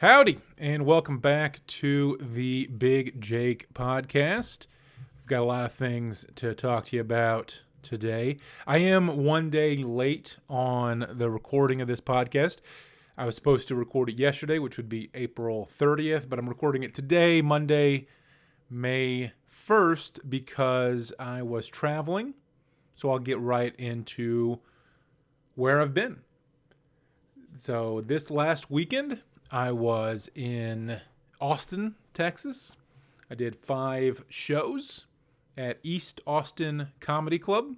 Howdy, and welcome back to the Big Jake podcast. We've got a lot of things to talk to you about today. I am one day late on the recording of this podcast. I was supposed to record it yesterday, which would be April 30th, but I'm recording it today, Monday, May 1st, because I was traveling. So I'll get right into where I've been. So this last weekend, I was in Austin, Texas. I did 5 shows at East Austin Comedy Club.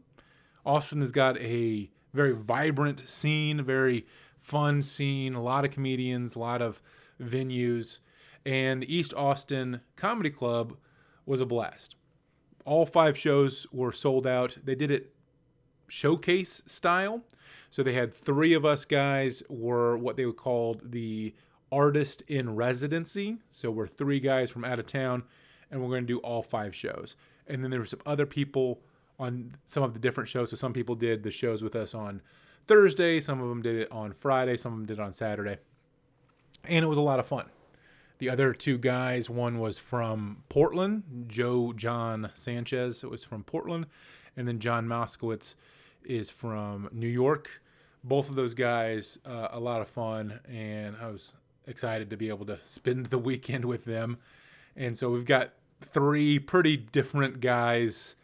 Austin has got a very vibrant scene, very fun scene, a lot of comedians, a lot of venues, and the East Austin Comedy Club was a blast. All 5 shows were sold out. They did it showcase style. So they had 3 of us guys were what they would call the artist in residency. So we're 3 guys from out of town, and we're going to do all 5 shows. And then there were some other people on some of the different shows. So some people did the shows with us on Thursday. Some of them did it on Friday. Some of them did it on Saturday. And it was a lot of fun. The other 2 guys, one was from Portland, John Sanchez was from Portland, and then John Moskowitz is from New York. Both of those guys, a lot of fun, and I was excited to be able to spend the weekend with them. And so we've got 3 pretty different guys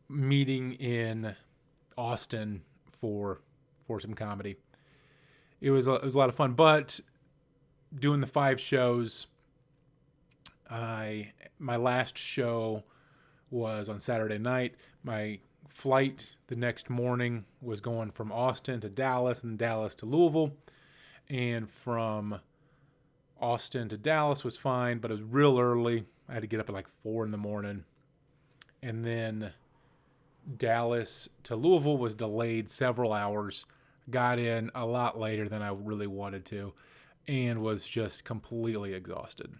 meeting in Austin for some comedy. It was a lot of fun, but doing the 5 shows, my last show was on Saturday night. My flight the next morning was going from Austin to Dallas and Dallas to Louisville, and from Austin to Dallas was fine, but it was real early. I had to get up at like 4 in the morning, and then Dallas to Louisville was delayed several hours. Got in a lot later than I really wanted to, and was just completely exhausted.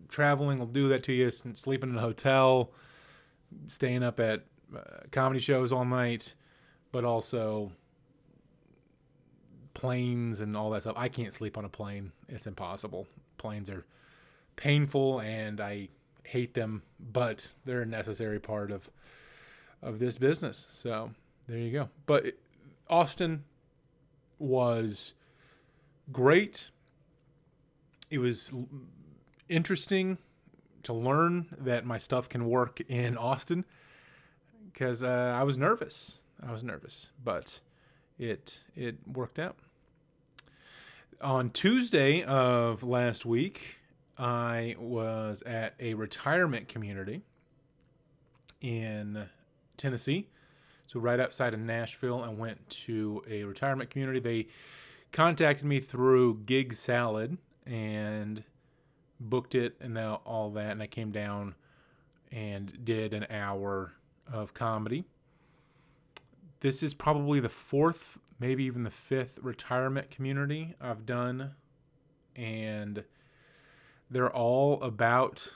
Traveling will do that to you. Sleeping in a hotel, staying up at comedy shows all night, but also planes and all that stuff. I can't sleep on a plane. It's impossible. Planes are painful and I hate them, but they're a necessary part of this business. So there you go. But Austin was great. It was interesting to learn that my stuff can work in Austin, because I was nervous, but it worked out. On Tuesday of last week, I was at a retirement community in Tennessee. So right outside of Nashville, I went to a retirement community. They contacted me through Gig Salad and booked it and all that, and I came down and did an hour of comedy. This is probably the 4th, maybe even the 5th retirement community I've done, and they're all about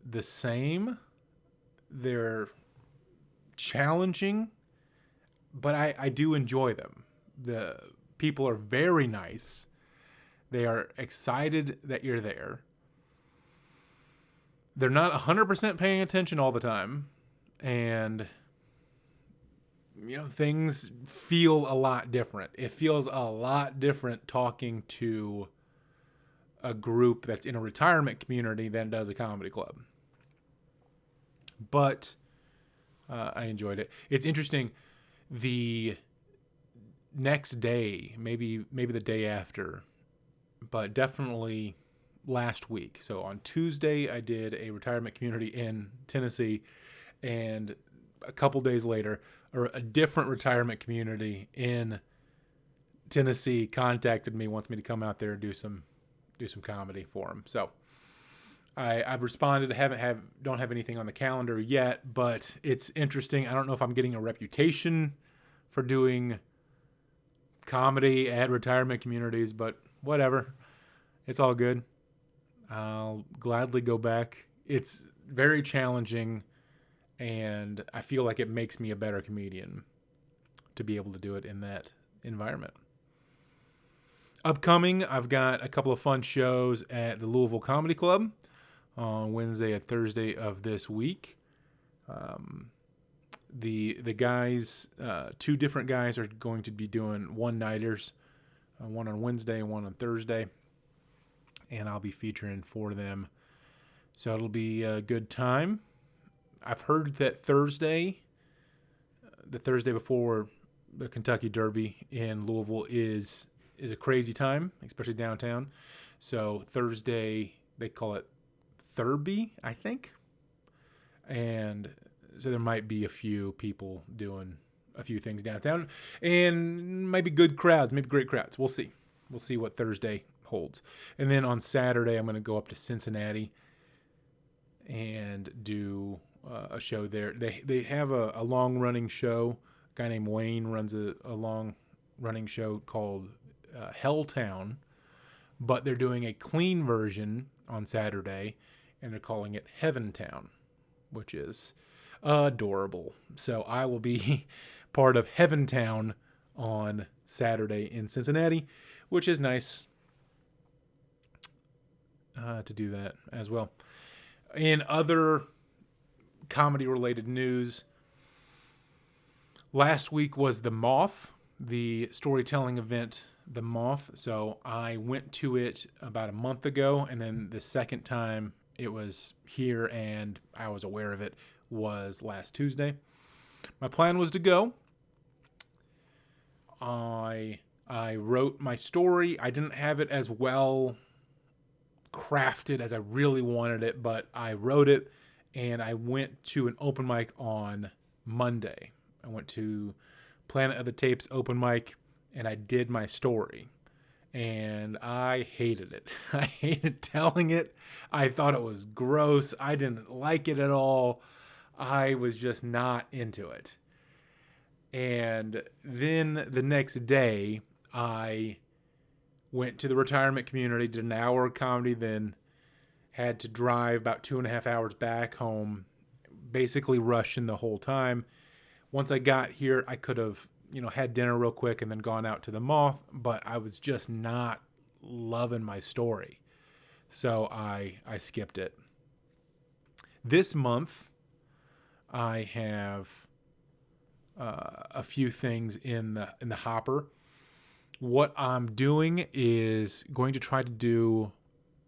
the same. They're challenging, but I do enjoy them. The people are very nice. They are excited that you're there. They're not 100% paying attention all the time. And, things feel a lot different. It feels a lot different talking to a group that's in a retirement community than does a comedy club. But I enjoyed it. It's interesting. The next day, maybe the day after, but definitely last week. So on Tuesday, I did a retirement community in Tennessee, and a couple days later, a different retirement community in Tennessee contacted me, wants me to come out there and do some comedy for them. So I've responded. Don't have anything on the calendar yet, but it's interesting. I don't know if I'm getting a reputation for doing comedy at retirement communities, but whatever. It's all good. I'll gladly go back. It's very challenging, and I feel like it makes me a better comedian to be able to do it in that environment. Upcoming, I've got a couple of fun shows at the Louisville Comedy Club on Wednesday and Thursday of this week. The guys, two different guys are going to be doing one-nighters, one on Wednesday and one on Thursday, and I'll be featuring for them. So it'll be a good time. I've heard that Thursday, the Thursday before the Kentucky Derby in Louisville is a crazy time, especially downtown. So Thursday, they call it Thurby, I think. And so there might be a few people doing a few things downtown, and maybe good crowds, maybe great crowds. We'll see. We'll see what Thursday holds. And then on Saturday, I'm going to go up to Cincinnati and do a show there. They have a long-running show. A guy named Wayne runs a long-running show called Helltown, but they're doing a clean version on Saturday, and they're calling it Heaventown, which is adorable. So I will be part of Heaventown on Saturday in Cincinnati, which is nice to do that as well. In other comedy-related news, last week was The Moth, the storytelling event, The Moth. So I went to it about a month ago, and then the second time it was here and I was aware of it was last Tuesday. My plan was to go. I wrote my story. I didn't have it as well crafted as I really wanted it, but I wrote it, and I went to an open mic on Monday. I went to Planet of the Tapes open mic, and I did my story, and I hated it. I hated telling it. I thought it was gross. I didn't like it at all. I was just not into it. And then the next day, I went to the retirement community, did an hour of comedy, then had to drive about 2.5 hours back home, basically rushing the whole time. Once I got here, I could have, had dinner real quick and then gone out to the Moth, but I was just not loving my story. So I skipped it. This month, I have a few things in the hopper. What I'm doing is going to try to do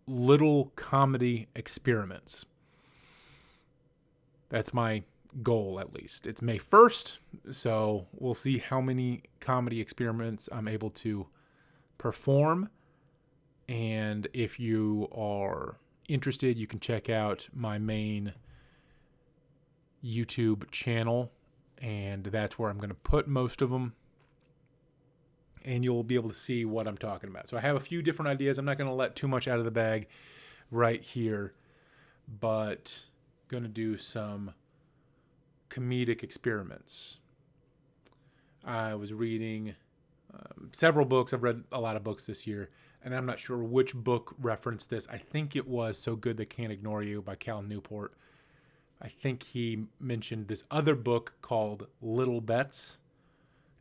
little comedy experiments. That's my goal, at least. It's May 1st, so we'll see how many comedy experiments I'm able to perform. And if you are interested, you can check out my main YouTube channel, and that's where I'm going to put most of them, and you'll be able to see what I'm talking about. So I have a few different ideas. I'm not going to let too much out of the bag right here, but going to do some comedic experiments. I was reading several books. I've read a lot of books this year, and I'm not sure which book referenced this. I think it was So Good They Can't Ignore You by Cal Newport. I think he mentioned this other book called Little Bets.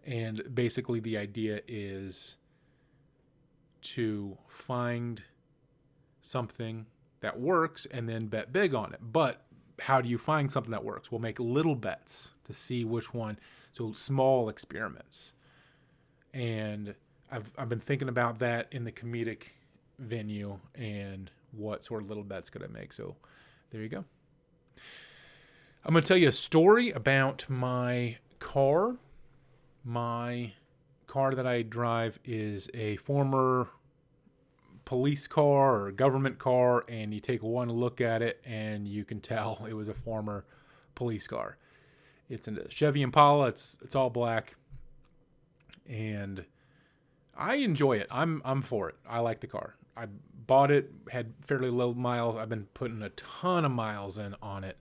And basically the idea is to find something that works and then bet big on it. But how do you find something that works? We'll make little bets to see which one. So small experiments. And I've been thinking about that in the comedic venue and what sort of little bets could I make. So there you go. I'm going to tell you a story about my car. My car that I drive is a former police car or government car, and you take one look at it and you can tell it was a former police car. It's a Chevy Impala. It's all black, and I enjoy it. I'm for it. I like the car. I bought it, had fairly low miles. I've been putting a ton of miles in on it,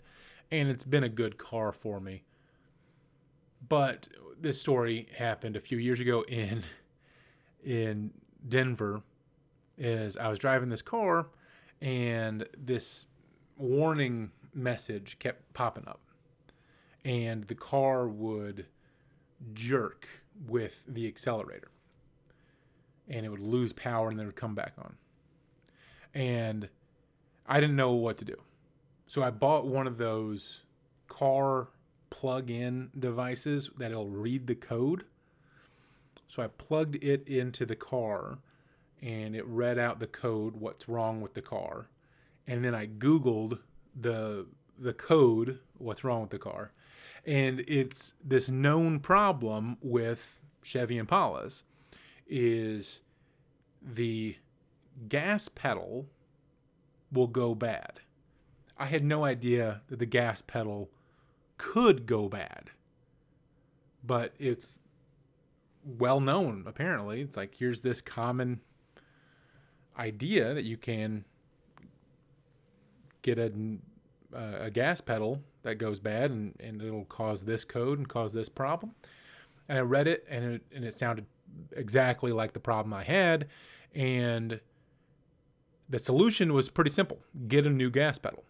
and it's been a good car for me. But this story happened a few years ago in Denver. Is I was driving this car, and this warning message kept popping up, and the car would jerk with the accelerator. and it would lose power and then it would come back on. And I didn't know what to do. So I bought one of those car plug-in devices that'll read the code. So I plugged it into the car and it read out the code, what's wrong with the car. And then I Googled the code, what's wrong with the car. And it's this known problem with Chevy Impalas is the gas pedal will go bad. I had no idea that the gas pedal could go bad, but it's well known apparently. It's like, here's this common idea that you can get a gas pedal that goes bad and it'll cause this code and cause this problem. And I read it and it sounded exactly like the problem I had. And the solution was pretty simple. Get a new gas pedal.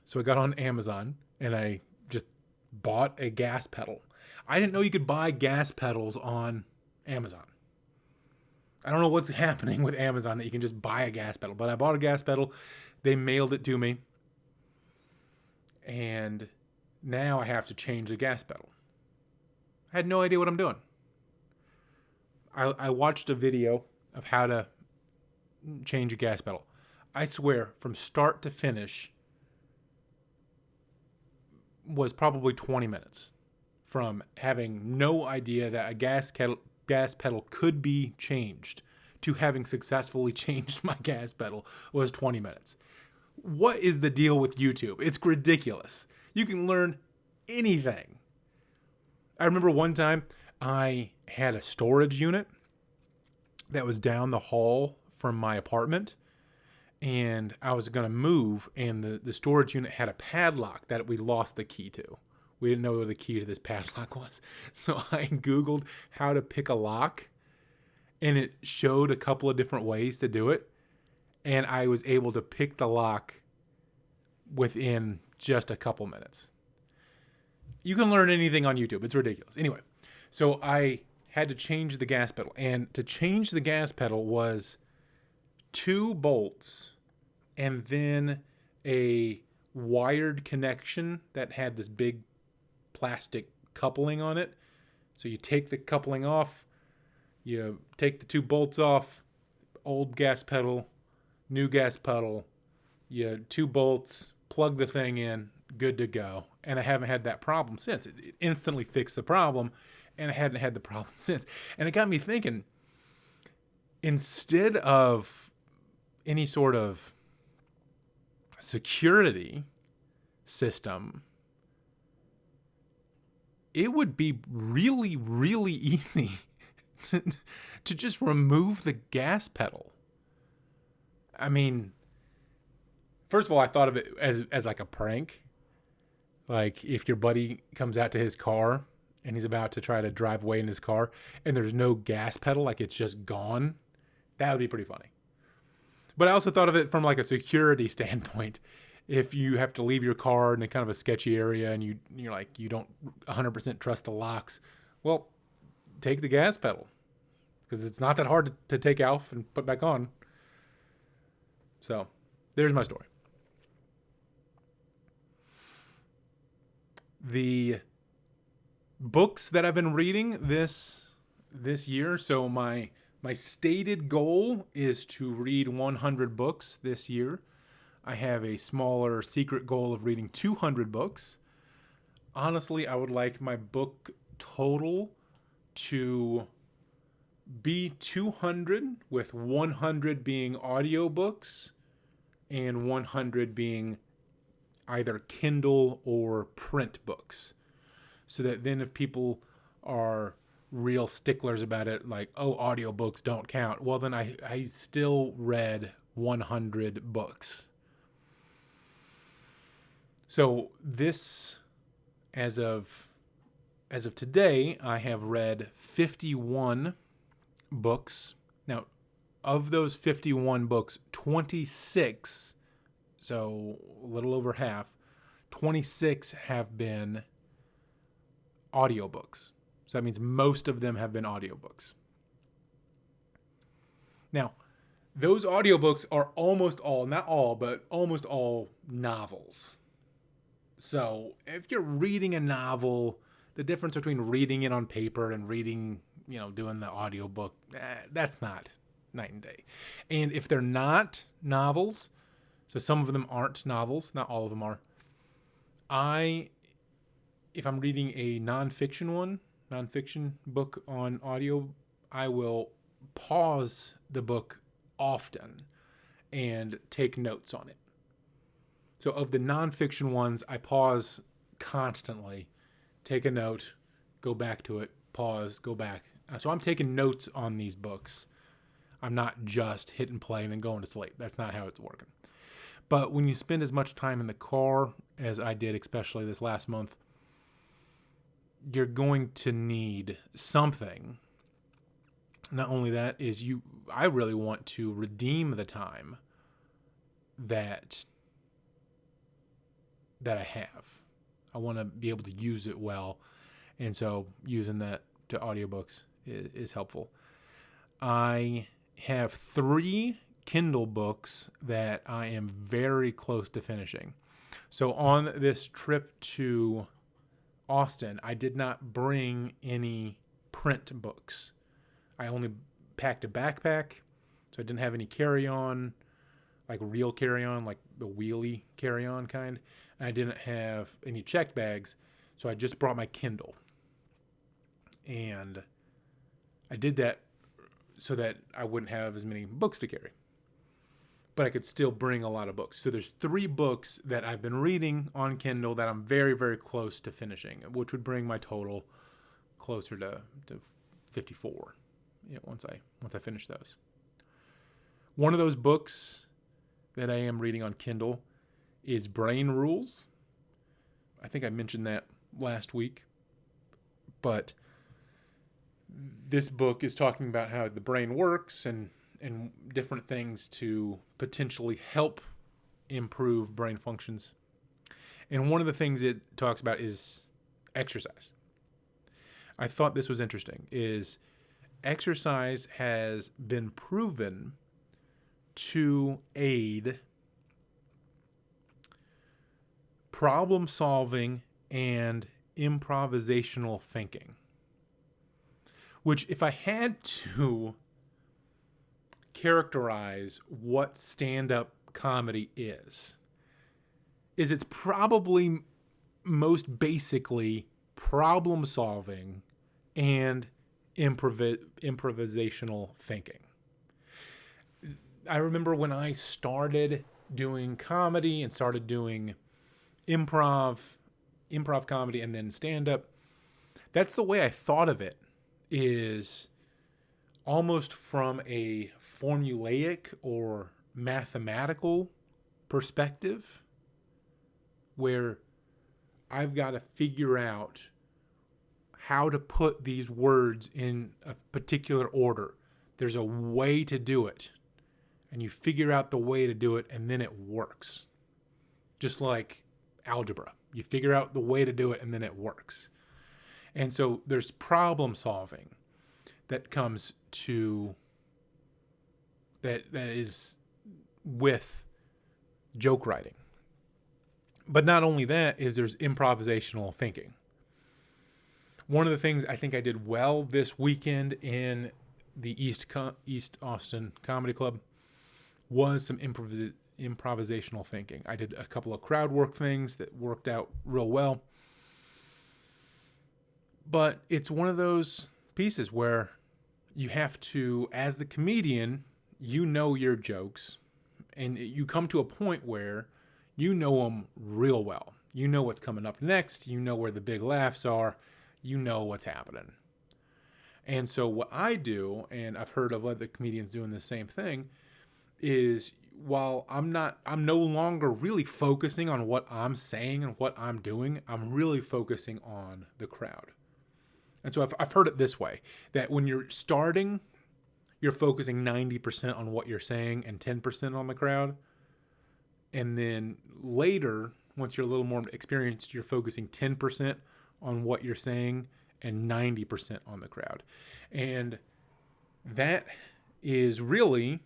So I got on Amazon and I just bought a gas pedal. I didn't know you could buy gas pedals on Amazon. I don't know what's happening with Amazon that you can just buy a gas pedal, but I bought a gas pedal. They mailed it to me. And now I have to change the gas pedal. I had no idea what I'm doing. I watched a video of how to change a gas pedal. I swear, from start to finish was probably 20 minutes. From having no idea that a gas pedal could be changed to having successfully changed my gas pedal was 20 minutes. What is the deal with YouTube? It's ridiculous. You can learn anything. I remember one time I had a storage unit that was down the hall from my apartment, and I was going to move, and the storage unit had a padlock that we lost the key to. We didn't know where the key to this padlock was. So I Googled how to pick a lock, and it showed a couple of different ways to do it. And I was able to pick the lock within just a couple minutes. You can learn anything on YouTube. It's ridiculous. Anyway, so I had to change the gas pedal. And to change the gas pedal was 2 bolts and then a wired connection that had this big plastic coupling on it. So you take the coupling off, you take the 2 bolts off, old gas pedal, new gas pedal, you 2 bolts, plug the thing in, good to go. And I haven't had that problem since. It instantly fixed the problem, and I hadn't had the problem since. And it got me thinking, instead of any sort of security system, it would be really, really easy to just remove the gas pedal. I mean, first of all, I thought of it as like a prank. Like if your buddy comes out to his car and he's about to try to drive away in his car and there's no gas pedal, like it's just gone, that would be pretty funny. But I also thought of it from like a security standpoint. If you have to leave your car in a kind of a sketchy area and you're like, you don't 100% trust the locks, well, take the gas pedal because it's not that hard to take off and put back on. So there's my story. The books that I've been reading this year. So my stated goal is to read 100 books this year. I have a smaller secret goal of reading 200 books. Honestly, I would like my book total to be 200, with 100 being audiobooks and 100 being either Kindle or print books. So that then if people are real sticklers about it, like, oh, audiobooks don't count, well, then I still read 100 books. So this, as of today, I have read 51 books. Now, of those 51 books, 26, so a little over half, 26 have been audiobooks. So that means most of them have been audiobooks. Now, those audiobooks are almost all, not all, but almost all novels. So if you're reading a novel, the difference between reading it on paper and reading, doing the audiobook, that's not night and day. And if they're not novels, so some of them aren't novels, not all of them are. If I'm reading a nonfiction book on audio, I will pause the book often and take notes on it. So of the nonfiction ones, I pause constantly, take a note, go back to it, pause, go back. So I'm taking notes on these books. I'm not just hitting play and then going to sleep. That's not how it's working. But when you spend as much time in the car as I did, especially this last month, you're going to need something. Not only that, I really want to redeem the time that I have. I want to be able to use it well. And so using that to audiobooks is helpful. I have 3 Kindle books that I am very close to finishing. So on this trip to Austin, I did not bring any print books. I only packed a backpack, so I didn't have any carry-on, like real carry-on, like the wheelie carry-on kind. And I didn't have any checked bags, so I just brought my Kindle. And I did that so that I wouldn't have as many books to carry. But I could still bring a lot of books. So there's 3 books that I've been reading on Kindle that I'm very, very close to finishing, which would bring my total closer to 54. Once I finish those. One of those books that I am reading on Kindle is Brain Rules. I think I mentioned that last week. But this book is talking about how the brain works and different things to potentially help improve brain functions. And one of the things it talks about is exercise. I thought this was interesting, is exercise has been proven to aid problem solving and improvisational thinking. Which, if I had to characterize what stand-up comedy is it's probably most basically problem solving and improvisational thinking. I remember when I started doing comedy and started doing improv comedy and then stand-up, that's the way I thought of it, is almost from a formulaic or mathematical perspective, where I've got to figure out how to put these words in a particular order. There's a way to do it, and you figure out the way to do it, and then it works. Just like algebra. You figure out the way to do it, and then it works. And so there's problem solving that comes to that is with joke writing. But not only that, is there's improvisational thinking. One of the things I think I did well this weekend in the East Austin Comedy Club was some improvisational thinking. I did a couple of crowd work things that worked out real well. But it's one of those pieces where you have to, as the comedian, you know your jokes, and you come to a point where you know them real well. You know what's coming up next. You know where the big laughs are. You know what's happening. And so what I do, and I've heard of other comedians doing the same thing, is while I'm no longer really focusing on what I'm saying and what I'm doing, I'm really focusing on the crowd. And so I've heard it this way, that when you're starting, you're focusing 90% on what you're saying and 10% on the crowd. And then later, once you're a little more experienced, you're focusing 10% on what you're saying and 90% on the crowd. And that is really,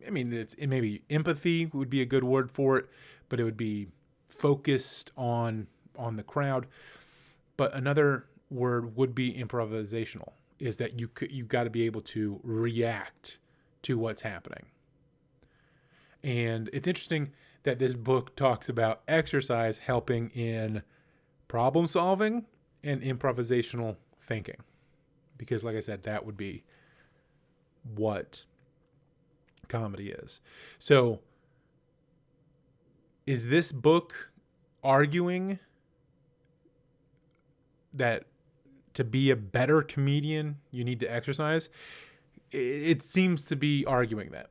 I mean, it maybe empathy would be a good word for it, but it would be focused on the crowd. But another word would be improvisational, is that you got to be able to react to what's happening. And it's interesting that this book talks about exercise helping in problem solving and improvisational thinking. Because like I said, that would be what comedy is. So is this book arguing that to be a better comedian, you need to exercise? It seems to be arguing that.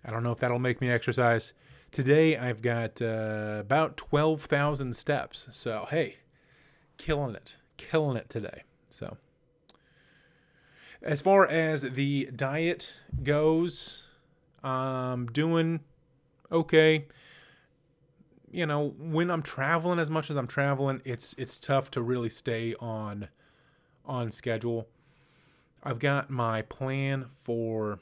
I don't know if that'll make me exercise. Today, I've got about 12,000 steps. So, hey, killing it today. So, as far as the diet goes, I'm doing okay. You know, when I'm traveling as much as I'm traveling, it's tough to really stay on schedule. I've got my plan for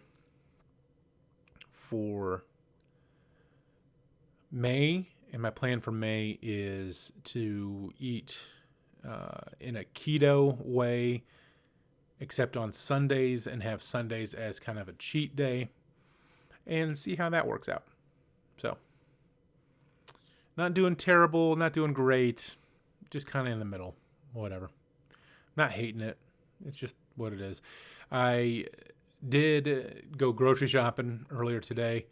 May, and my plan for May is to eat in a keto way, except on Sundays, and have Sundays as kind of a cheat day, and see how that works out. So, not doing terrible, not doing great, just kind of in the middle, whatever. Not hating it. It's just what it is. I did go grocery shopping earlier today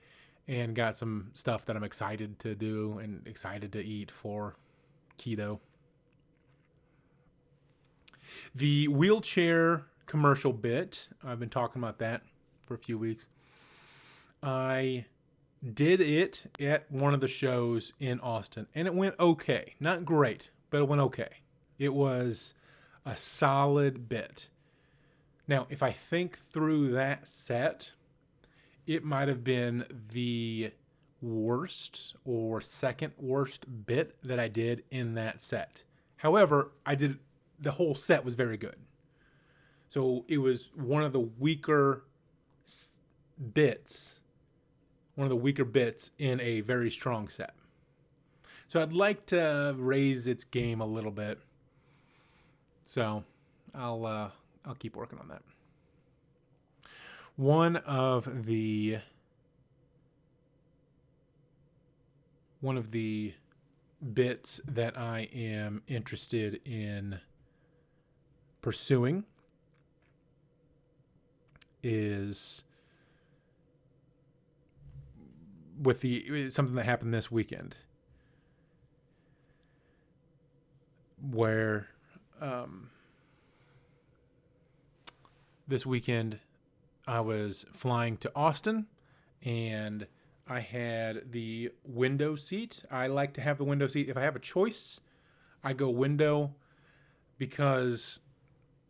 and got some stuff that I'm excited to do and excited to eat for keto. The wheelchair commercial bit, I've been talking about that for a few weeks. I did it at one of the shows in Austin, and it went okay. Not great, but it went okay. It was a solid bit. Now, if I think through that set, it might have been the worst or second worst bit that I did in that set. However, the whole set was very good. So it was one of the weaker bits in a very strong set. So I'd like to raise its game a little bit. So I'll keep working on that. One of the bits that I am interested in pursuing is something that happened this weekend, where this weekend I was flying to Austin, and I had the window seat. I like to have the window seat. If I have a choice, I go window, because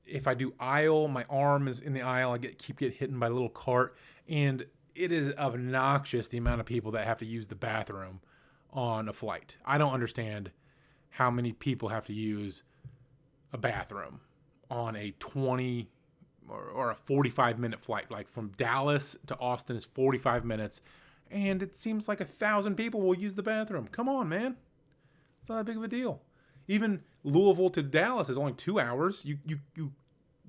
if I do aisle, my arm is in the aisle. I keep getting hit by a little cart, and it is obnoxious the amount of people that have to use the bathroom on a flight. I don't understand how many people have to use a bathroom on a 20 or a 45-minute flight. Like from Dallas to Austin is 45 minutes, and it seems like 1,000 people will use the bathroom. Come on, man. It's not that big of a deal. Even Louisville to Dallas is only 2 hours. You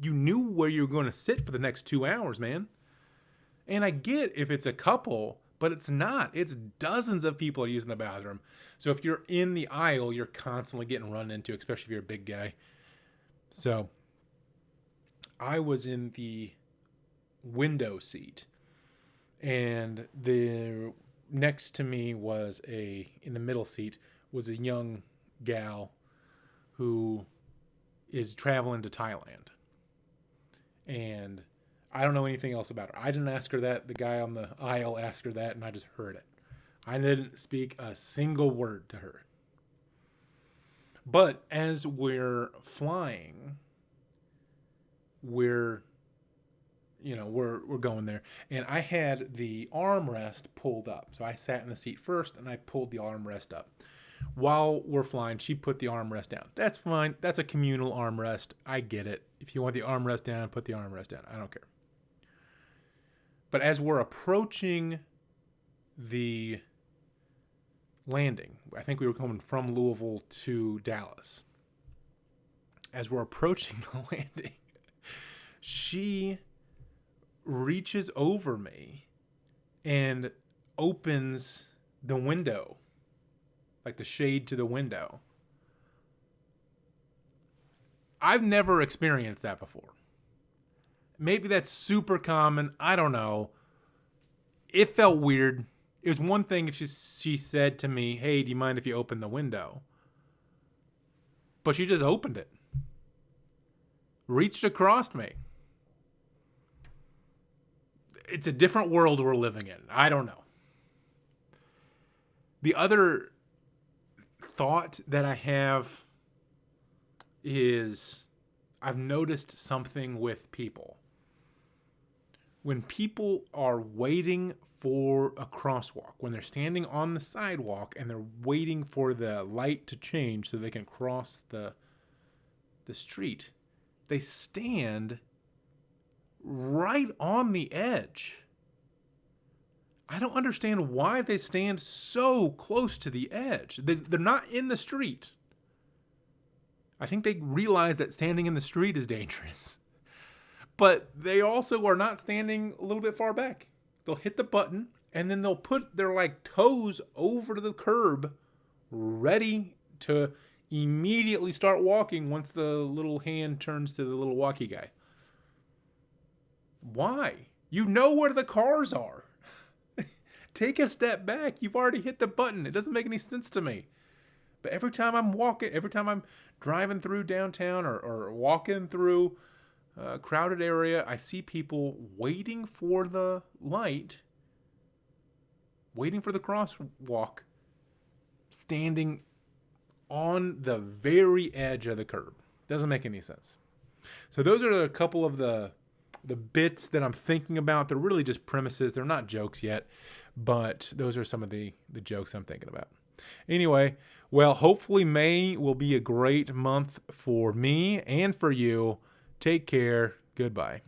knew where you were going to sit for the next 2 hours, man. And I get if it's a couple, but it's not. It's dozens of people are using the bathroom. So if you're in the aisle, you're constantly getting run into, especially if you're a big guy. So I was in the window seat, and the next to me was in the middle seat was a young gal who is traveling to Thailand. And I don't know anything else about her. I didn't ask her that. The guy on the aisle asked her that, and I just heard it. I didn't speak a single word to her. But as we're flying, we're going there, and I had the armrest pulled up. So I sat in the seat first, and I pulled the armrest up. While we're flying, she put the armrest down. That's fine. That's a communal armrest. I get it. If you want the armrest down, put the armrest down. I don't care. But as we're approaching the landing, I think we were coming from Louisville to Dallas. As we're approaching the landing, she reaches over me and opens the window, like the shade to the window. I've never experienced that before. Maybe that's super common. I don't know. It felt weird. It was one thing if she said to me, hey, do you mind if you open the window? But she just opened it. Reached across me. It's a different world we're living in. I don't know. The other thought that I have is I've noticed something with people. When people are waiting for a crosswalk, when they're standing on the sidewalk and they're waiting for the light to change so they can cross the street, they stand right on the edge. I don't understand why they stand so close to the edge. They're not in the street. I think they realize that standing in the street is dangerous. But they also are not standing a little bit far back. They'll hit the button and then they'll put their toes over to the curb, ready to immediately start walking once the little hand turns to the little walkie guy. Why? You know where the cars are. Take a step back. You've already hit the button. It doesn't make any sense to me. But every time I'm driving through downtown or walking through a crowded area, I see people waiting for the light, waiting for the crosswalk, standing on the very edge of the curb. Doesn't make any sense. So those are a couple of the bits that I'm thinking about. They're really just premises. They're not jokes yet, but those are some of the jokes I'm thinking about. Anyway, well, hopefully May will be a great month for me and for you. Take care. Goodbye.